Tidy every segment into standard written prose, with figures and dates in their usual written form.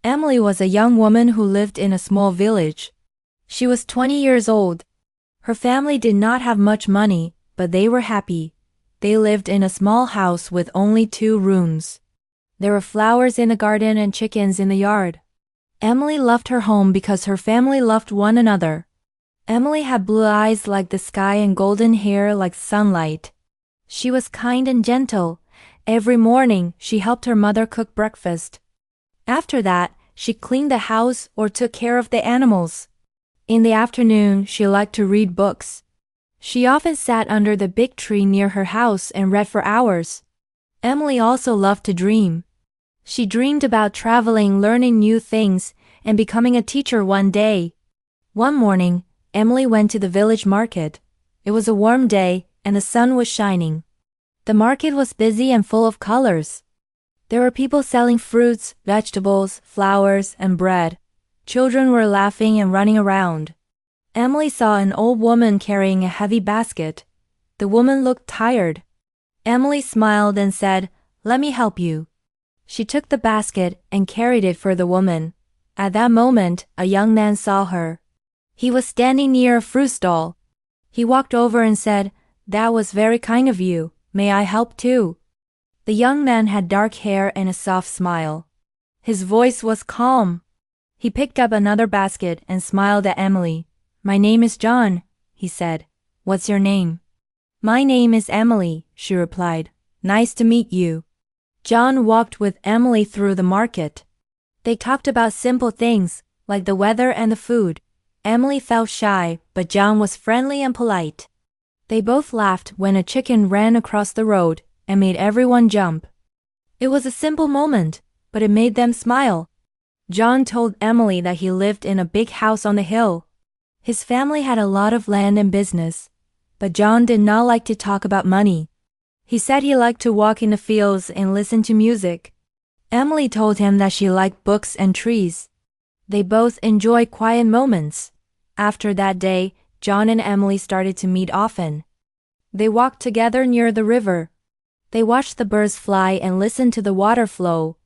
Emily was a young woman who lived in a small village. She was 20 years old. Her family did not have much money, but they were happy. They lived in a small house with only 2 rooms. There were flowers in the garden and chickens in the yard. Emily loved her home because her family loved one another. Emily had blue eyes like the sky and golden hair like sunlight. She was kind and gentle. Every morning, she helped her mother cook breakfast. After that, she cleaned the house or took care of the animals. In the afternoon, she liked to read books. She often sat under the big tree near her house and read for hours. Emily also loved to dream. She dreamed about traveling, learning new things, and becoming a teacher one day. One morning, Emily went to the village market. It was a warm day, and the sun was shining. The market was busy and full of colors. There were people selling fruits, vegetables, flowers, and bread. Children were laughing and running around. Emily saw an old woman carrying a heavy basket. The woman looked tired. Emily smiled and said, "Let me help you." She took the basket and carried it for the woman. At that moment, a young man saw her. He was standing near a fruit stall. He walked over and said, "That was very kind of you. May I help too?" The young man had dark hair and a soft smile. His voice was calm. He picked up another basket and smiled at Emily. "My name is John," he said. "What's your name?" "My name is Emily," she replied. "Nice to meet you." John walked with Emily through the market. They talked about simple things, like the weather and the food. Emily felt shy, but John was friendly and polite. They both laughed when a chicken ran across the road and made everyone jump. It was a simple moment, but it made them smile. John told Emily that he lived in a big house on the hill. His family had a lot of land and business, but John did not like to talk about money. He said he liked to walk in the fields and listen to music. Emily told him that she liked books and trees. They both enjoyed quiet moments. After that day, John and Emily started to meet often. They walked together near the river. They watched the birds fly and listened to the water flow.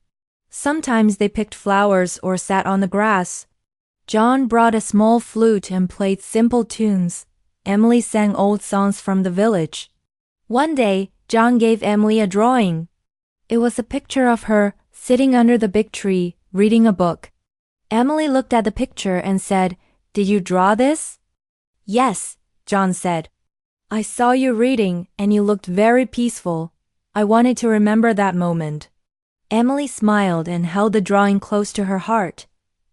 Sometimes they picked flowers or sat on the grass. John brought a small flute and played simple tunes. Emily sang old songs from the village. One day, John gave Emily a drawing. It was a picture of her sitting under the big tree, reading a book. Emily looked at the picture and said, "Did you draw this?" "Yes," John said. "I saw you reading and you looked very peaceful. I wanted to remember that moment." Emily smiled and held the drawing close to her heart.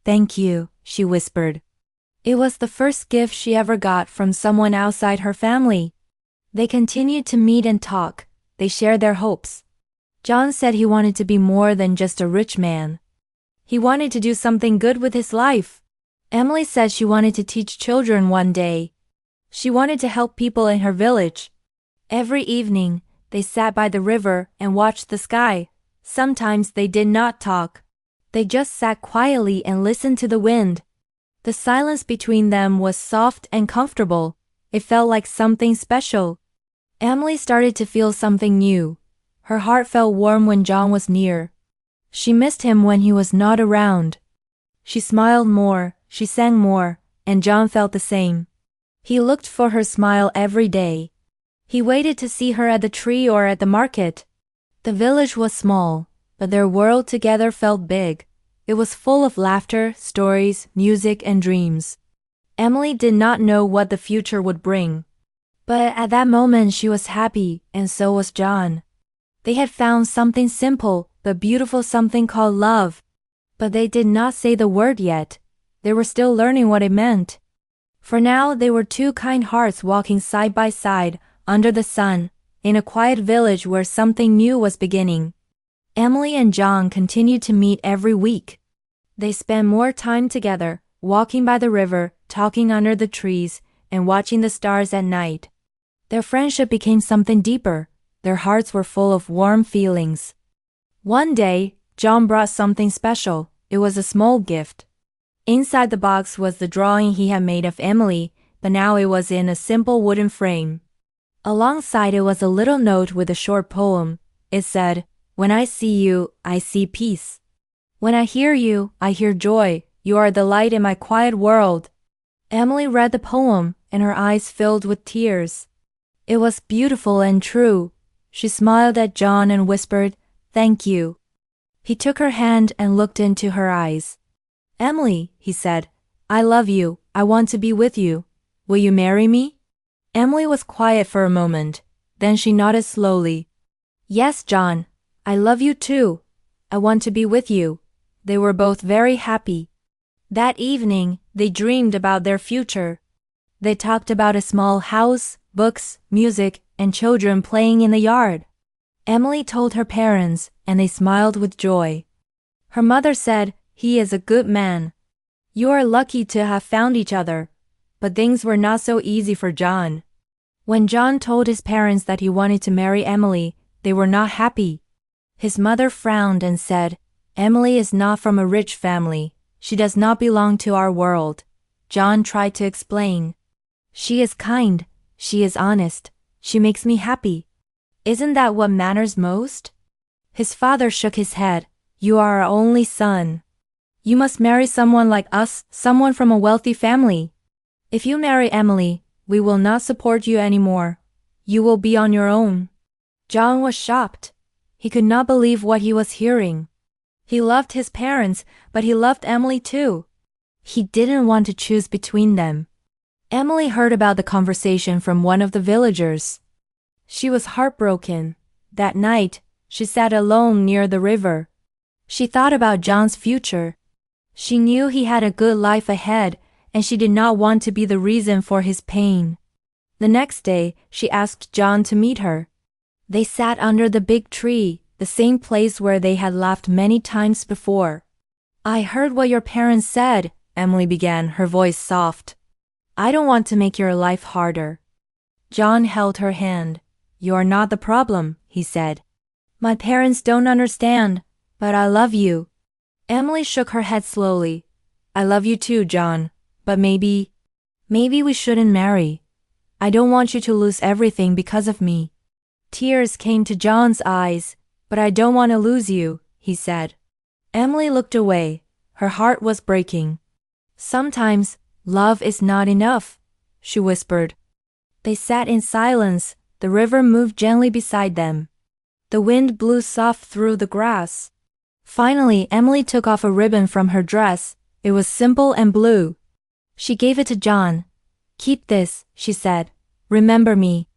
"Thank you," she whispered. It was the first gift she ever got from someone outside her family. They continued to meet and talk. They shared their hopes. John said he wanted to be more than just a rich man. He wanted to do something good with his life. Emily said she wanted to teach children one day. She wanted to help people in her village. Every evening, they sat by the river and watched the sky. Sometimes they did not talk. They just sat quietly and listened to the wind. The silence between them was soft and comfortable. It felt like something special. Emily started to feel something new. Her heart felt warm when John was near. She missed him when he was not around. She smiled more, she sang more, and John felt the same. He looked for her smile every day. He waited to see her at the tree or at the market. The village was small, but their world together felt big. It was full of laughter, stories, music, and dreams. Emily did not know what the future would bring. But at that moment she was happy, and so was John. They had found something simple but beautiful, something called love. But they did not say the word yet. They were still learning what it meant. For now they were 2 kind hearts walking side by side, under the sun, in a quiet village where something new was beginning. Emily and John continued to meet every week. They spent more time together, walking by the river, talking under the trees, and watching the stars at night. Their friendship became something deeper. Their hearts were full of warm feelings. One day, John brought something special. It was a small gift. Inside the box was the drawing he had made of Emily, but now it was in a simple wooden frame. Alongside it was a little note with a short poem. It said, "When I see you, I see peace." When I hear you, I hear joy. You are the light in my quiet world. Emily read the poem, and her eyes filled with tears. It was beautiful and true. She smiled at John and whispered, "Thank you." He took her hand and looked into her eyes. "Emily," he said, "I love you. I want to be with you. Will you marry me?" Emily was quiet for a moment. Then she nodded slowly. "Yes, John. I love you too. I want to be with you." They were both very happy. That evening, they dreamed about their future. They talked about a small house, books, music, and children playing in the yard. Emily told her parents, and they smiled with joy. Her mother said, "He is a good man. You are lucky to have found each other." But things were not so easy for John. When John told his parents that he wanted to marry Emily, they were not happy. His mother frowned and said, "Emily is not from a rich family. She does not belong to our world." John tried to explain. "She is kind. She is honest. She makes me happy. Isn't that what matters most?" His father shook his head. "You are our only son. You must marry someone like us, someone from a wealthy family. If you marry Emily, we will not support you anymore. You will be on your own." John was shocked. He could not believe what he was hearing. He loved his parents, but he loved Emily too. He didn't want to choose between them. Emily heard about the conversation from one of the villagers. She was heartbroken. That night, she sat alone near the river. She thought about John's future. She knew he had a good life ahead, and she did not want to be the reason for his pain. The next day, she asked John to meet her. They sat under the big tree, the same place where they had laughed many times before. "I heard what your parents said," Emily began, her voice soft. "I don't want to make your life harder." John held her hand. "You are not the problem," he said. "My parents don't understand, but I love you." Emily shook her head slowly. "I love you too, John, but maybe we shouldn't marry. I don't want you to lose everything because of me." Tears came to John's eyes. "But I don't want to lose you," he said. Emily looked away. Her heart was breaking. "Sometimes, love is not enough," she whispered. They sat in silence. The river moved gently beside them. The wind blew soft through the grass. Finally, Emily took off a ribbon from her dress. It was simple and blue. She gave it to John. "Keep this," she said. "Remember me."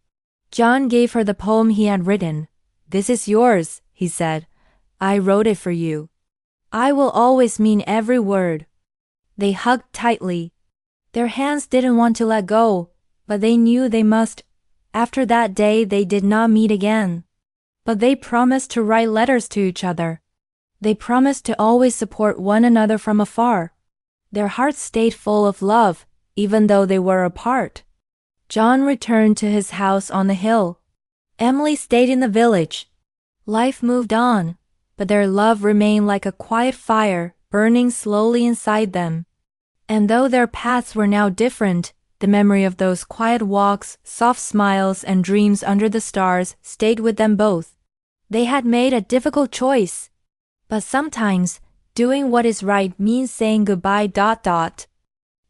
John gave her the poem he had written. "This is yours," he said. "I wrote it for you. I will always mean every word." They hugged tightly. Their hands didn't want to let go, but they knew they must. After that day, they did not meet again. But they promised to write letters to each other. They promised to always support one another from afar. Their hearts stayed full of love, even though they were apart. John returned to his house on the hill. Emily stayed in the village. Life moved on, but their love remained like a quiet fire, burning slowly inside them. And though their paths were now different, the memory of those quiet walks, soft smiles, and dreams under the stars stayed with them both. They had made a difficult choice. But sometimes, doing what is right means saying goodbye.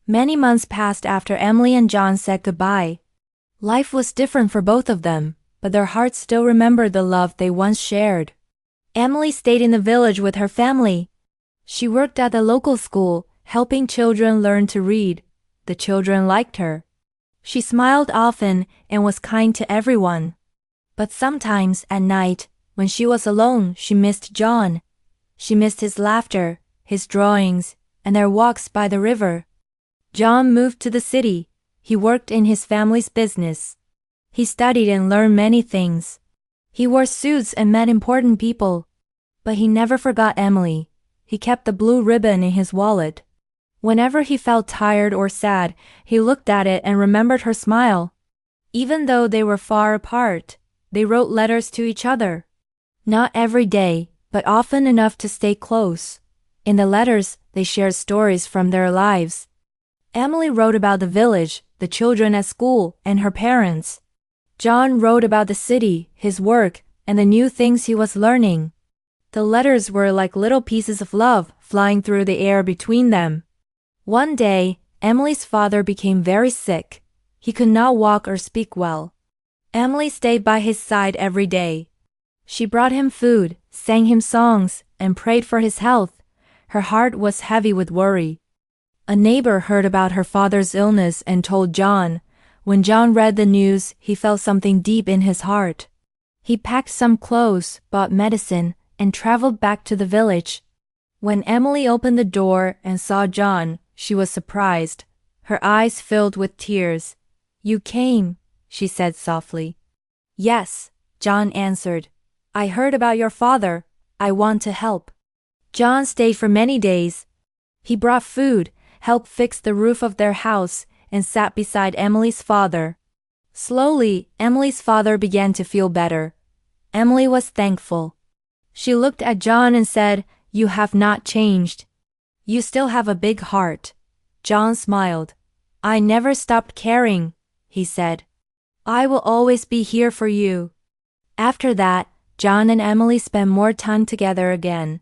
Many months passed after Emily and John said goodbye. Life was different for both of them, but their hearts still remembered the love they once shared. Emily stayed in the village with her family. She worked at the local school, helping children learn to read. The children liked her. She smiled often and was kind to everyone. But sometimes at night, when she was alone, she missed John. She missed his laughter, his drawings, and their walks by the river. John moved to the city. He worked in his family's business. He studied and learned many things. He wore suits and met important people. But he never forgot Emily. He kept the blue ribbon in his wallet. Whenever he felt tired or sad, he looked at it and remembered her smile. Even though they were far apart, they wrote letters to each other. Not every day, but often enough to stay close. In the letters, they shared stories from their lives. Emily wrote about the village, the children at school, and her parents. John wrote about the city, his work, and the new things he was learning. The letters were like little pieces of love flying through the air between them. One day, Emily's father became very sick. He could not walk or speak well. Emily stayed by his side every day. She brought him food, sang him songs, and prayed for his health. Her heart was heavy with worry. A neighbor heard about her father's illness and told John. When John read the news, he felt something deep in his heart. He packed some clothes, bought medicine, and traveled back to the village. When Emily opened the door and saw John, she was surprised. Her eyes filled with tears. "You came," she said softly. "Yes," John answered. "I heard about your father. I want to help." John stayed for many days. He brought food, helped fix the roof of their house, and sat beside Emily's father. Slowly, Emily's father began to feel better. Emily was thankful. She looked at John and said, "You have not changed. You still have a big heart." John smiled. "I never stopped caring," he said. "I will always be here for you." After that, John and Emily spent more time together again.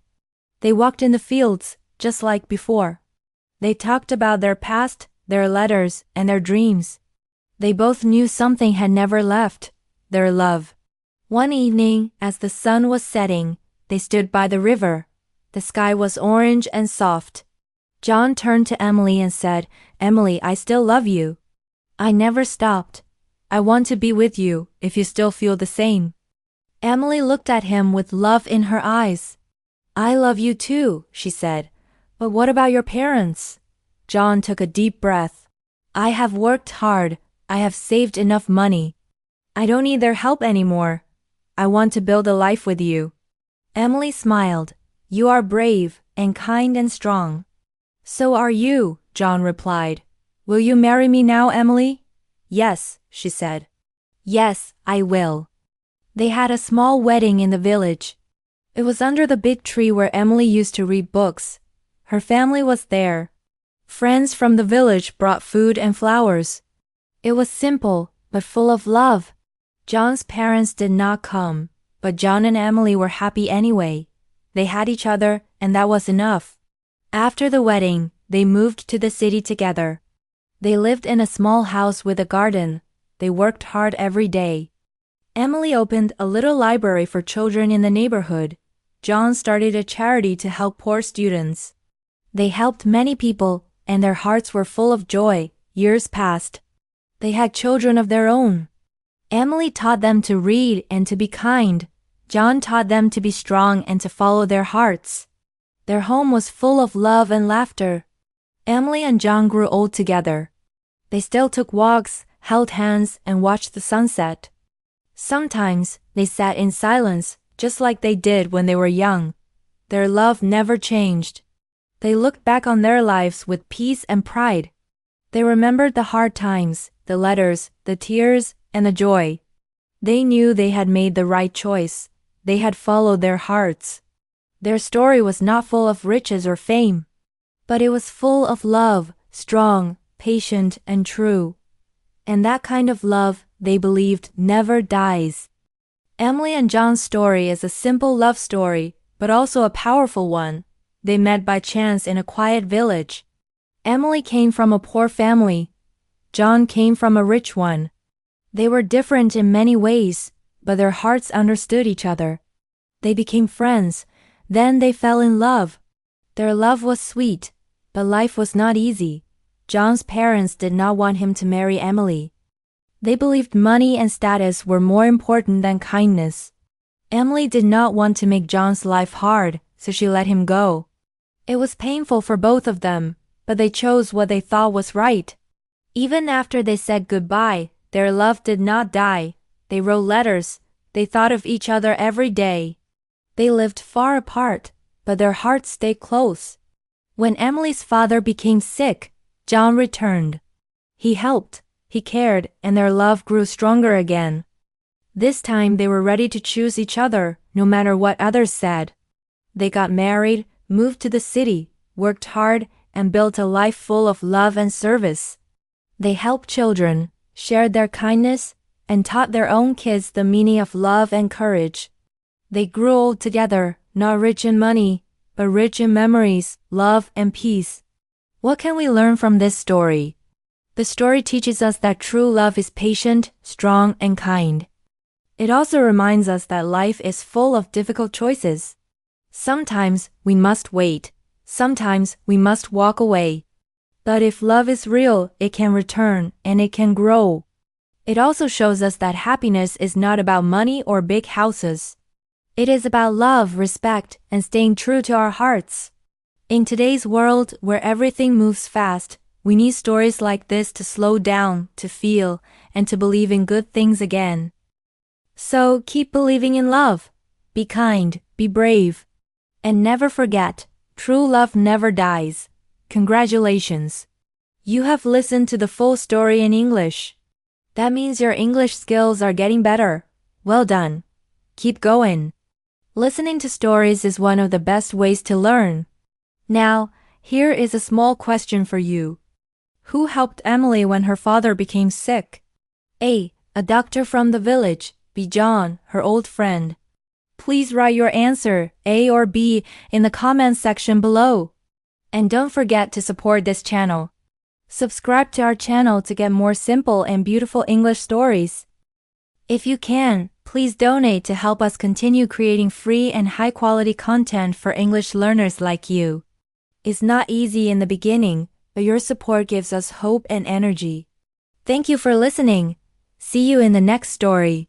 They walked in the fields, just like before. They talked about their past, their letters, and their dreams. They both knew something had never left, their love. One evening, as the sun was setting, they stood by the river. The sky was orange and soft. John turned to Emily and said, "Emily, I still love you. I never stopped. I want to be with you, if you still feel the same." Emily looked at him with love in her eyes. "I love you too," she said. "But what about your parents?" John took a deep breath. "I have worked hard. I have saved enough money. I don't need their help anymore. I want to build a life with you." Emily smiled. "You are brave and kind and strong." "So are you," John replied. "Will you marry me now, Emily?" "Yes," she said. "Yes, I will." They had a small wedding in the village. It was under the big tree where Emily used to read books. Her family was there. Friends from the village brought food and flowers. It was simple, but full of love. John's parents did not come, but John and Emily were happy anyway. They had each other, and that was enough. After the wedding, they moved to the city together. They lived in a small house with a garden. They worked hard every day. Emily opened a little library for children in the neighborhood. John started a charity to help poor students. They helped many people, and their hearts were full of joy. Years passed. They had children of their own. Emily taught them to read and to be kind. John taught them to be strong and to follow their hearts. Their home was full of love and laughter. Emily and John grew old together. They still took walks, held hands, and watched the sunset. Sometimes, they sat in silence, just like they did when they were young. Their love never changed. They looked back on their lives with peace and pride. They remembered the hard times, the letters, the tears, and the joy. They knew they had made the right choice. They had followed their hearts. Their story was not full of riches or fame, but it was full of love, strong, patient, and true. And that kind of love, they believed, never dies. Emily and John's story is a simple love story, but also a powerful one. They met by chance in a quiet village. Emily came from a poor family. John came from a rich one. They were different in many ways, but their hearts understood each other. They became friends. Then they fell in love. Their love was sweet, but life was not easy. John's parents did not want him to marry Emily. They believed money and status were more important than kindness. Emily did not want to make John's life hard, so she let him go. It was painful for both of them, but they chose what they thought was right. Even after they said goodbye, their love did not die. They wrote letters. They thought of each other every day. They lived far apart, but their hearts stayed close. When Emily's father became sick, John returned. He helped, he cared, and their love grew stronger again. This time they were ready to choose each other, no matter what others said. They got married, moved to the city, worked hard, and built a life full of love and service. They helped children, shared their kindness, and taught their own kids the meaning of love and courage. They grew old together, not rich in money, but rich in memories, love, and peace. What can we learn from this story? The story teaches us that true love is patient, strong, and kind. It also reminds us that life is full of difficult choices. Sometimes we must wait. Sometimes we must walk away. But if love is real, it can return and it can grow. It also shows us that happiness is not about money or big houses. It is about love, respect, and staying true to our hearts. In today's world where everything moves fast, we need stories like this to slow down, to feel, and to believe in good things again. So keep believing in love. Be kind, be brave. And never forget, true love never dies. Congratulations! You have listened to the full story in English. That means your English skills are getting better. Well done. Keep going. Listening to stories is one of the best ways to learn. Now, here is a small question for you. Who helped Emily when her father became sick? A. A doctor from the village. B. John, her old friend. Please write your answer, A or B, in the comments section below. And don't forget to support this channel. Subscribe to our channel to get more simple and beautiful English stories. If you can, please donate to help us continue creating free and high-quality content for English learners like you. It's not easy in the beginning, but your support gives us hope and energy. Thank you for listening. See you in the next story.